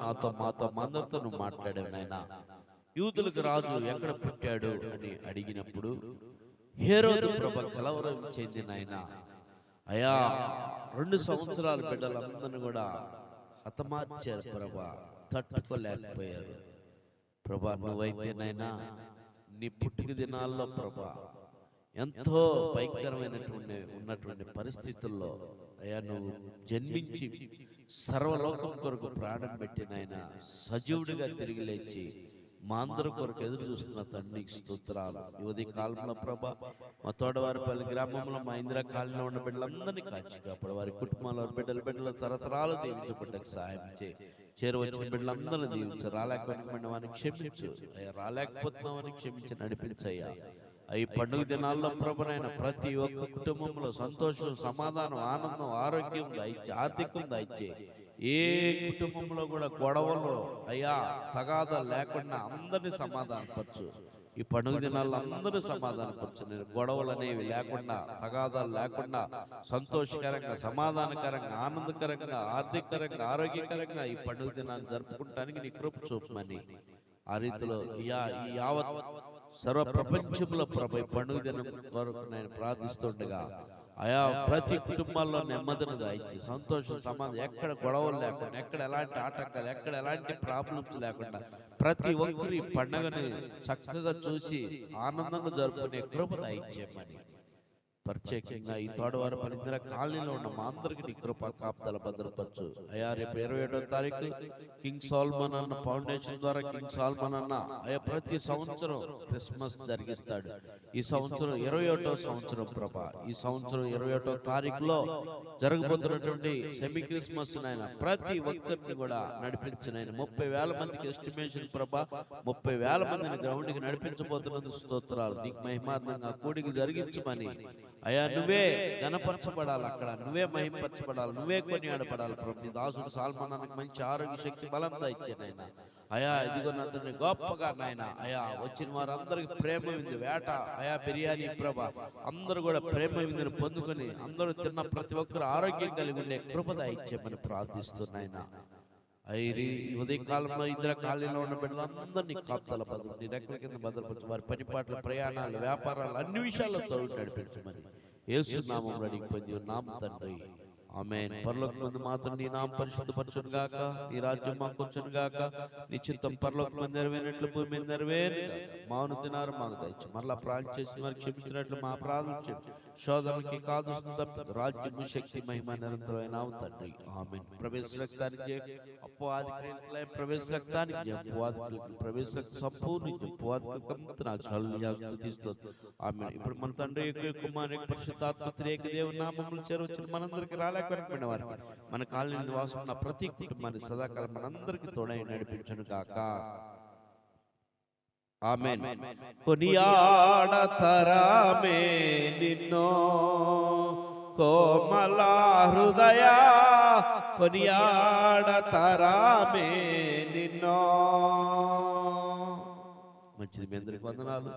నాతో మాతో అందరితో నువ్వు మాట్లాడావు నాయన. యూదులకు రాజు ఎక్కడ పుట్టాడు అని అడిగినప్పుడు హేరోదు ప్రభ కలవరం చెందిన ఆయన, అయా 2 సంవత్సరాల బిడ్డలందరినీ కూడా హతమార్చారు ప్రభా, తట్టుకోలేకపోయారు ప్రభా. నువ్వైతేనైనా నీ పుట్టుక దినాల్లో ప్రభా ఎంతో ఉన్నటువంటి పరిస్థితుల్లో అయ్యా నువ్వు జన్మించి సర్వలోకం కొరకు ప్రాణం పెట్టినైనా సజీవుడిగా తిరిగి లేచి మా అందరి కొరకు ఎదురు చూస్తున్న తండ్రికి స్తోత్రాలు. యువతి కాలంలో ప్రభా మా తోటవారిపల్లి గ్రామంలో మా ఇందిరా కాలంలో ఉన్న బిడ్డలందరినీ కాచి కాపాడు. వారి కుటుంబాల బిడ్డల తరతరాలు దీవించబడ్డకు సహాయం చేరవచ్చిన బిడ్డలందరినీ దీవించు. రాలేకపోయిన వారిని క్షమించు అయ్యా, రాలేకపోతున్నామని క్షమించి నడిపించయ్యా. ఈ పండుగ దినాల్లో ప్రభునైనా ప్రతి ఒక్క కుటుంబంలో సంతోషం, సమాధానం, ఆనందం, ఆరోగ్యం దయచే, ఆర్థికం దయచే. ఏ కుటుంబంలో కూడా గొడవలు అయ్యా తగాదాలు లేకుండా అందరినీ సమాధానపరచు. ఈ పండుగ దినాల్లో అందరూ సమాధానపరచు. నేను గొడవలు అనేవి లేకుండా, తగాదాలు లేకుండా సంతోషకరంగా, సమాధానకరంగా, ఆనందకరంగా, ఆర్థికరంగా, ఆరోగ్యకరంగా ఈ పండుగ దినాన్ని జరుపుకుంటానికి నీ కృప చూపమని ఆ రీతిలో ఈ యావత్ సర్వ ప్రపంచంలో ప్రభు పండుగ దినం వరకు నేను ప్రార్థిస్తుండగా ఆయా ప్రతి కుటుంబాల్లో నెమ్మదిని దాయిచ్చి సంతోషం, సమాధానం, ఎక్కడ గొడవలు లేకుండా, ఎక్కడ ఎలాంటి ఆటంకాలు, ఎక్కడ ఎలాంటి ప్రాబ్లమ్స్ లేకుండా ప్రతి ఒక్కరి పండుగని చక్కగా చూసి ఆనందంగా జరుపుకునే కృప దాయిచ్చేయమని ప్రత్యేకంగా ఈ తోటవారి పరిధిర కాలనీలో ఉన్న మా అందరికి నీ కృప కాపుదల భద్రపరచు అయ్యా. రేపు 27వ తారీఖు కింగ్ సాల్మన్ అన్న ఫౌండేషన్ ద్వారా కింగ్ సాల్మన్ అన్న అయ్యా ప్రతి సంవత్సరం క్రిస్మస్ జరిగిస్తాడు. ఈ సంవత్సరం 21వ సంవత్సరం ప్రభా, ఈ సంవత్సరం 21వ తారీఖులో జరగబోతున్నటువంటి సెమీ క్రిస్మస్ నాయన ప్రతి ఒక్కరిని కూడా నడిపించిన 30,000 మందికి ఎస్టిమేషన్ ప్రభా, 30,000 మందిని గ్రౌండ్కి నడిపించబోతున్నందుకు స్తోత్రాలు. నీకు మహిమార్థంగా కూడికి జరిగించమని అయ్యా నువ్వే గణపరచబడాలి, అక్కడ నువ్వే మహింపరచబడాలి, నువ్వే కొనియాడబడాలి ప్రభు. నీ దాసుడు సాల్మనానికి మంచి ఆరోగ్య శక్తి బలం ఇచ్చే నాయన అయా. ఇదిగో నాతోని గొప్పగా నాయన అయా వచ్చిన వారందరికి ప్రేమ విందు వేట అయా బిర్యానీ ప్రభా అందరూ కూడా ప్రేమ విందును పొందుకొని అందరూ తిన్న ప్రతి ఒక్కరు ఆరోగ్యం కలిగి ఉండే కృపద ఇచ్చేమని ప్రార్థిస్తున్నాయన. ఉదయకాలంలో ఇందిరా కాలనీలో ఉన్న బిడ్డలందరినీ కాపుదల భద్రత నీ రెక్కల కింద భద్రపరచు. వారి పని పాటలు, ప్రయాణాలు, వ్యాపారాలు అన్ని విషయాల్లో తోడు నడిపించమని యేసు నామములో అడిగి పొంది ఉన్నాం తండ్రి, ఆమేన్. పరలోకమందు మాత్రం నీ నామం పరిశుద్ధపరచును గాక, నీ రాజ్యం మాకు వచ్చును గాక, నీ చిత్తం పరలోకమందు నెరవేరినట్లు భూమి మీద నెరవేరును గాక. మాను దినారు మాకు దయచు, మరలా ప్రార్థన చేసి మరి క్షమించినట్లు మా అపరాధం క్షమించు. శోధనకి కాదు రాజ్యము, శక్తి, మహిమ నిరంతరమైన తండ్రి, ఆమేన్. ప్రవేశ రక్తానికి అపవాది క్రియలపై ప్రవేశ రక్తానికి అపవాది ప్రవేశ రక్త సంపూర్ణ అపవాది నా చాలు స్తుతిస్తుంది, ఆమేన్. ఇప్పుడు మన తండ్రి యొక్క కుమారుని పరిశుద్ధాత్మ త్రియేక దేవుని నామములో చేరవచ్చిన మనందరికీ రాలేకపోయిన వారికి మన కాలనీ నివాసం ఉన్న ప్రతి కుటుంబాన్ని సదాకాలం మనందరికీ తోడై నడిపించును గాక, ఆమేన్. కొనియాడతరమే నిన్నో కోమల హృదయ, కొనియాడతరమే నిన్నో. మంచిది, మీ అందరికి వందనాలు.